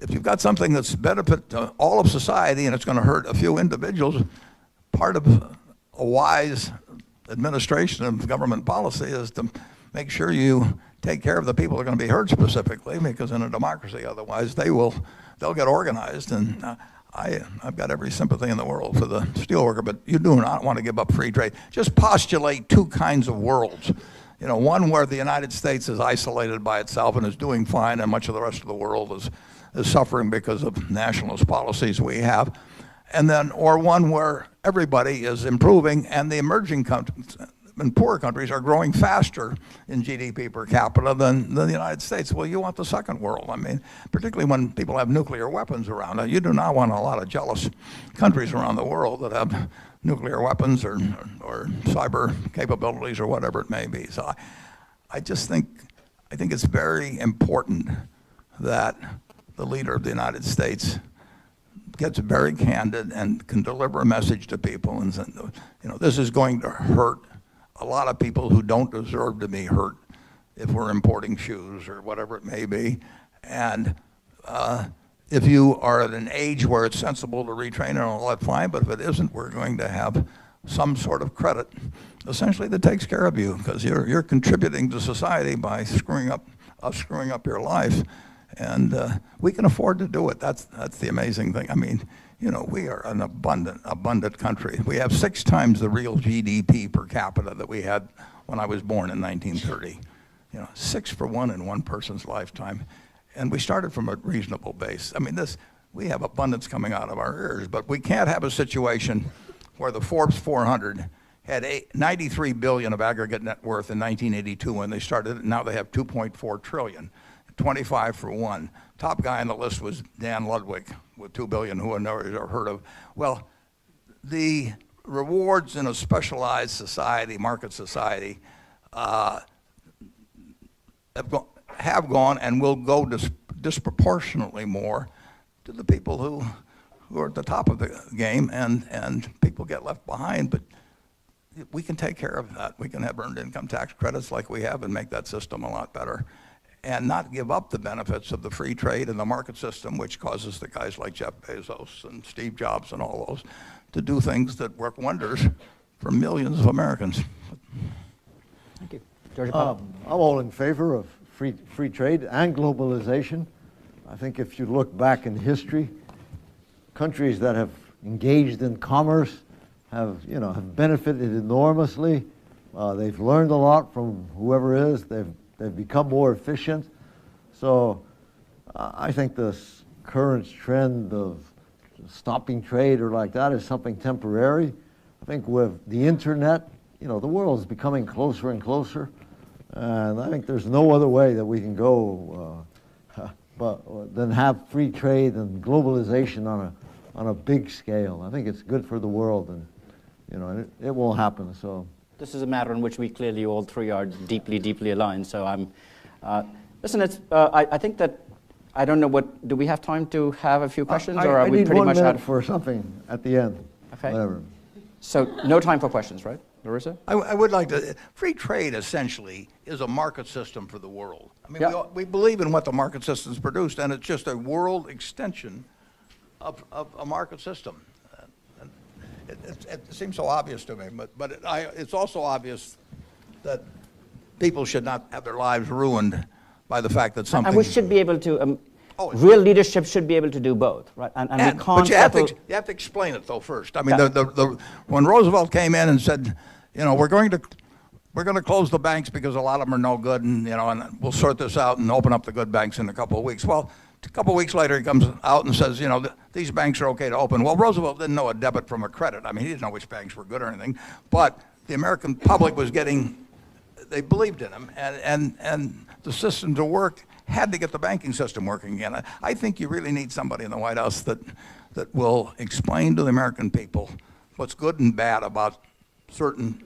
If you've got something that's benefit to all of society and it's going to hurt a few individuals, part of a wise administration of government policy is to make sure you take care of the people who are going to be hurt specifically, because in a democracy, otherwise they'll get organized. And I've got every sympathy in the world for the steelworker, but you do not want to give up free trade. Just postulate two kinds of worlds. One where the United States is isolated by itself and is doing fine, and much of the rest of the world is suffering because of nationalist policies we have, or one where everybody is improving and the emerging countries and poor countries are growing faster in GDP per capita than the United States. Well, you want the second world. I mean, particularly when people have nuclear weapons around. You do not want a lot of jealous countries around the world that have nuclear weapons or cyber capabilities or whatever it may be. So I think it's very important that the leader of the United States gets very candid and can deliver a message to people and say, this is going to hurt a lot of people who don't deserve to be hurt if we're importing shoes or whatever it may be. And if you are at an age where it's sensible to retrain and all that, fine, but if it isn't, we're going to have some sort of credit, essentially, that takes care of you, because you're contributing to society by screwing up your life. And we can afford to do it. That's the amazing thing. I mean, we are an abundant country. We have 6 times the real GDP per capita that we had when I was born in 1930. 6 for 1 in one person's lifetime. And we started from a reasonable base. I mean, we have abundance coming out of our ears, but we can't have a situation where the Forbes 400 had 93 billion of aggregate net worth in 1982 when they started, and now they have 2.4 trillion, 25 for 1. Top guy on the list was Dan Ludwig with 2 billion, who I've never heard of. Well, the rewards in a specialized society, market society, have gone and will go disproportionately more to the people who are at the top of the game, and people get left behind. But we can take care of that. We can have earned income tax credits like we have and make that system a lot better, and not give up the benefits of the free trade and the market system, which causes the guys like Jeff Bezos and Steve Jobs and all those to do things that work wonders for millions of Americans. Thank you. George I'm all in favor of free trade and globalization. I think if you look back in history, countries that have engaged in commerce have benefited enormously. They've learned a lot from whoever is. They've become more efficient. So I think this current trend of stopping trade or like that is something temporary. I think with the internet, the world is becoming closer and closer. And I think there's no other way that we can go than have free trade and globalization on a big scale. I think it's good for the world, and it will happen. So this is a matter in which we clearly all three are deeply, deeply aligned. So listen. I think that I don't know do we have time to have a few questions, or are we pretty much out? I need 1 minute for something at the end. Okay. Whatever. So no time for questions, right, Larissa? I would like to. Free trade essentially is a market system for the world. I mean, Yeah. we believe in what the market system's produced, and it's just a world extension of a market system. It seems so obvious to me, but it's also obvious that people should not have their lives ruined by the fact that something. And we should be able to. Real leadership should be able to do both, right? And we can't. But you have to explain it though first. I mean, when Roosevelt came in and said, we're going to close the banks because a lot of them are no good, and and we'll sort this out and open up the good banks in a couple of weeks. Well, a couple of weeks later, he comes out and says, these banks are okay to open. Well, Roosevelt didn't know a debit from a credit. I mean, he didn't know which banks were good or anything. But the American public they believed in him, and the system to work had to get the banking system working again. I think you really need somebody in the White House that will explain to the American people what's good and bad about certain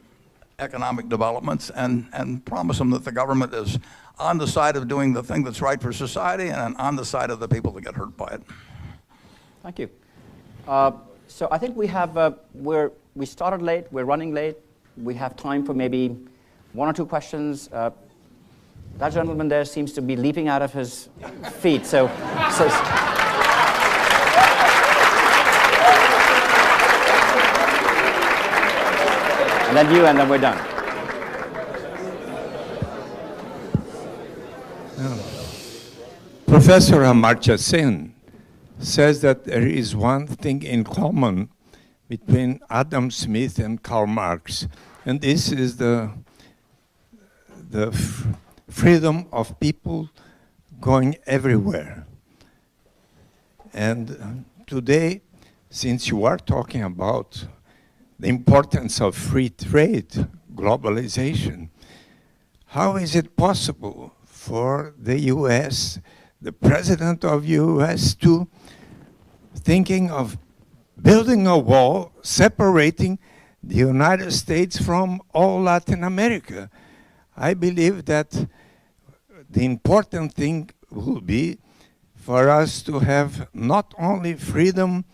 economic developments, and promise them that the government is on the side of doing the thing that's right for society and on the side of the people that get hurt by it. Thank you. So I think we have, we started late, we're running late. We have time for maybe 1 or 2 questions. That gentleman there seems to be leaping out of his feet, so and then you, and then we're done. Professor Amartya Sen says that there is one thing in common between Adam Smith and Karl Marx, and this is the freedom of people going everywhere. And today, since you are talking about the importance of free trade, globalization, how is it possible for the US, the president of US, to thinking of building a wall separating the United States from all Latin America? I believe that the important thing will be for us to have not only freedom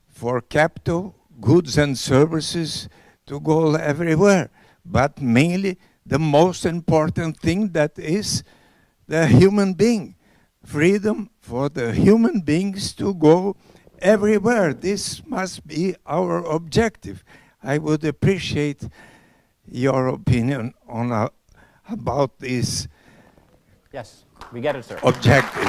for capital, goods and services to go everywhere, but mainly the most important thing, that is the human being. Freedom for the human beings to go everywhere. This must be our objective. I would appreciate your opinion on about this. Yes, we get it, sir. Objective.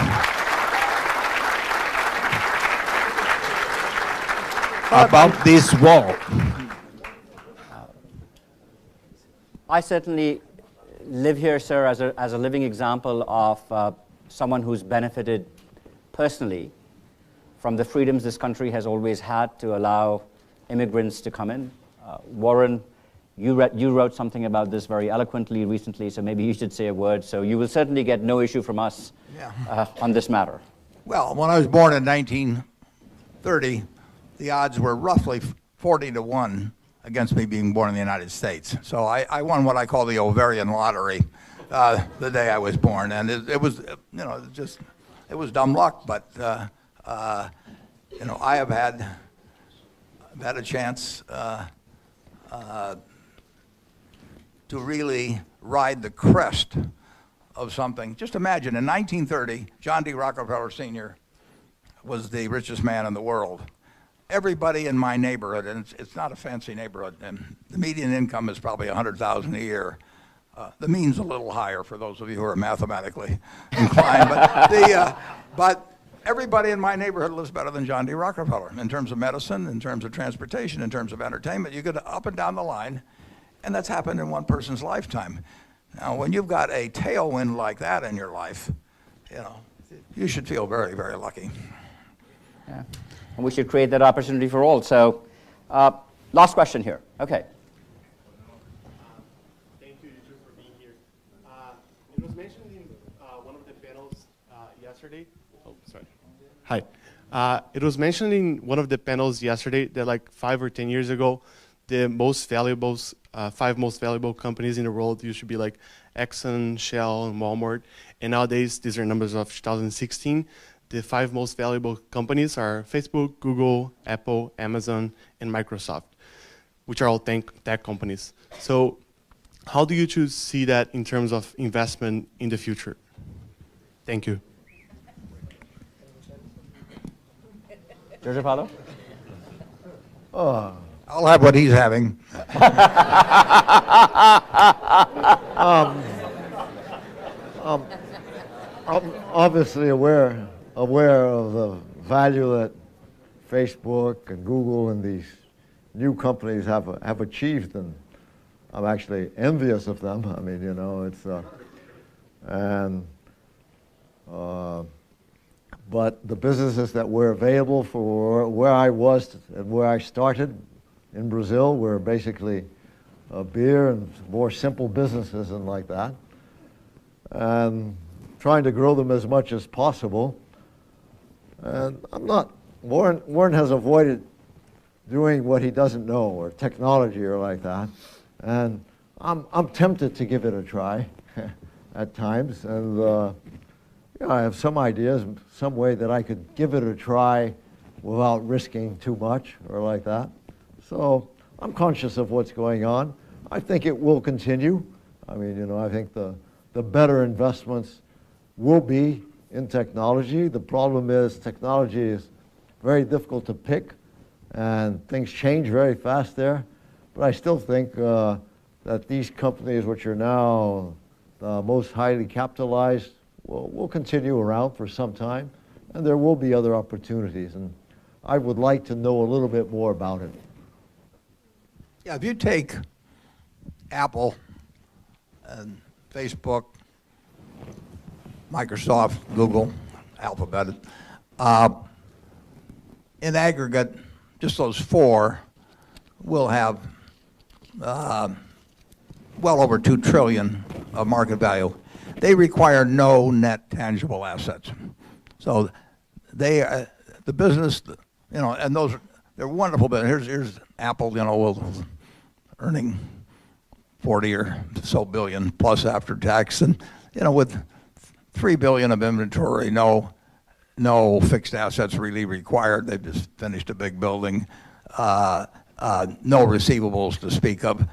About this wall. I certainly live here, sir, as a living example of someone who's benefited personally from the freedoms this country has always had to allow immigrants to come in. Warren, you wrote something about this very eloquently recently, so maybe you should say a word. So you will certainly get no issue from us on this matter. Well, when I was born in 1930, the odds were roughly 40-1 against me being born in the United States. So I won what I call the ovarian lottery the day I was born, and it was, it was dumb luck. But I have had a chance to really ride the crest of something. Just imagine, in 1930, John D. Rockefeller Sr. was the richest man in the world. Everybody in my neighborhood, and it's not a fancy neighborhood, and the median income is probably $100,000 a year. The mean's a little higher for those of you who are mathematically inclined, but everybody in my neighborhood lives better than John D. Rockefeller in terms of medicine, in terms of transportation, in terms of entertainment. You get up and down the line, and that's happened in one person's lifetime. Now, when you've got a tailwind like that in your life, you should feel very, very lucky. Yeah. And we should create that opportunity for all. So, last question here. Okay. Thank you for being here. It was mentioned in one of the panels yesterday. Oh, sorry. Hi. It was mentioned in one of the panels yesterday that like 5 or 10 years ago, the most valuable, 5 most valuable companies in the world used to be like Exxon, Shell, and Walmart. And nowadays, these are numbers of 2016. The 5 most valuable companies are Facebook, Google, Apple, Amazon, and Microsoft, which are all tech companies. So how do you see that in terms of investment in the future? Thank you. Giorgio Paolo? I'll have what he's having. I'm obviously aware of the value that Facebook and Google and these new companies have achieved, and I'm actually envious of them. I mean, but the businesses that were available for where I was and where I started in Brazil were basically beer and more simple businesses and like that, and trying to grow them as much as possible. And Warren has avoided doing what he doesn't know, or technology or like that. And I'm tempted to give it a try at times. And I have some ideas, some way that I could give it a try without risking too much or like that. So I'm conscious of what's going on. I think it will continue. I mean, I think the better investments will be in technology. The problem is technology is very difficult to pick, and things change very fast there. But I still think that these companies, which are now the most highly capitalized, will continue around for some time, and there will be other opportunities. And I would like to know a little bit more about it. Yeah, if you take Apple and Facebook, Microsoft, Google, Alphabet, in aggregate, just those 4 will have well over $2 trillion of market value. They require no net tangible assets. So they, the business, and they're wonderful business. Here's Apple, earning 40 or so billion plus after tax, and with $3 billion of inventory, no no fixed assets really required. They've just finished a big building. No receivables to speak of.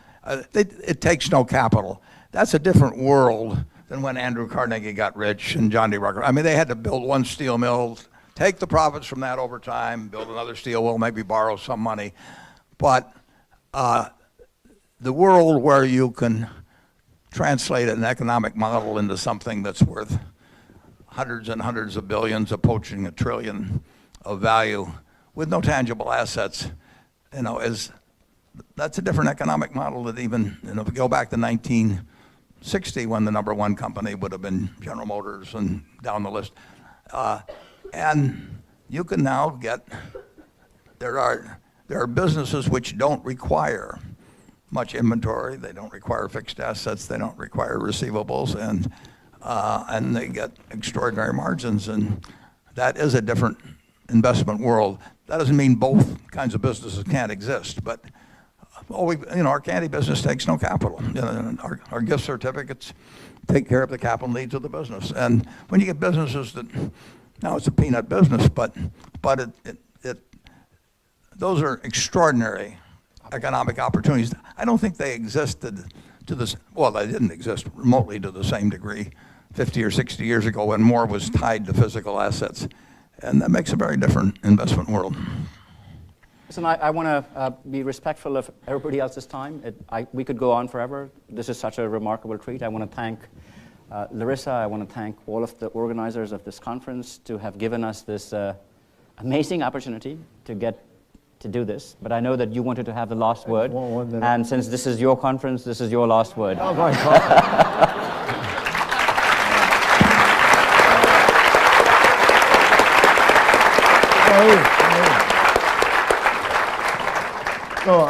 It takes no capital. That's a different world than when Andrew Carnegie got rich and John D. Rucker. I mean, they had to build one steel mill, take the profits from that over time, build another steel mill, maybe borrow some money. But the world where you can translate an economic model into something that's worth hundreds and hundreds of billions, approaching $1 trillion of value with no tangible assets, that's a different economic model that even, if you go back to 1960 when the #1 company would have been General Motors and down the list. And you can now get, there are businesses which don't require much inventory. They don't require fixed assets. They don't require receivables, and they get extraordinary margins. And that is a different investment world. That doesn't mean both kinds of businesses can't exist, but our candy business takes no capital. Our gift certificates take care of the capital needs of the business. And when you get businesses that, now it's a peanut business, but those are extraordinary economic opportunities. I don't think they existed to this, well, they didn't exist remotely to the same degree 50 or 60 years ago when more was tied to physical assets. And that makes a very different investment world. Listen, I want to be respectful of everybody else's time. We could go on forever. This is such a remarkable treat. I want to thank Larissa. I want to thank all of the organizers of this conference to have given us this amazing opportunity to get to do this. But I know that you wanted to have the last word. One minute. And since this is your conference, this is your last word. Oh my God. No,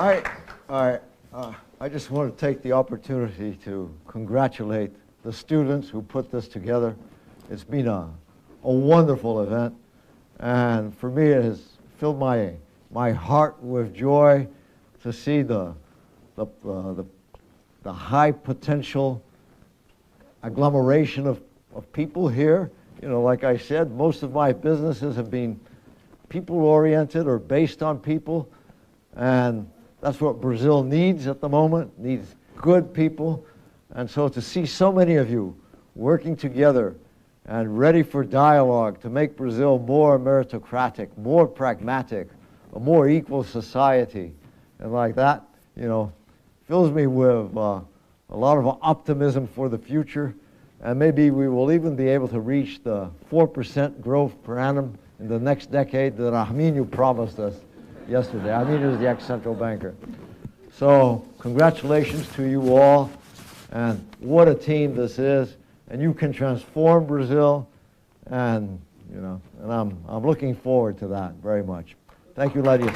I just want to take the opportunity to congratulate the students who put this together. It's been a wonderful event, and for me it has filled my heart with joy to see the high potential agglomeration of people here. Like I said, most of my businesses have been people-oriented or based on people, and that's what Brazil needs at the moment, needs good people. And so to see so many of you working together and ready for dialogue to make Brazil more meritocratic, more pragmatic, a more equal society, and like that, fills me with a lot of optimism for the future. And maybe we will even be able to reach the 4% growth per annum in the next decade that Arminio promised us yesterday. Arminio is the ex-central banker. So congratulations to you all, and what a team this is. And you can transform Brazil, and and I'm looking forward to that very much. Thank you, ladies.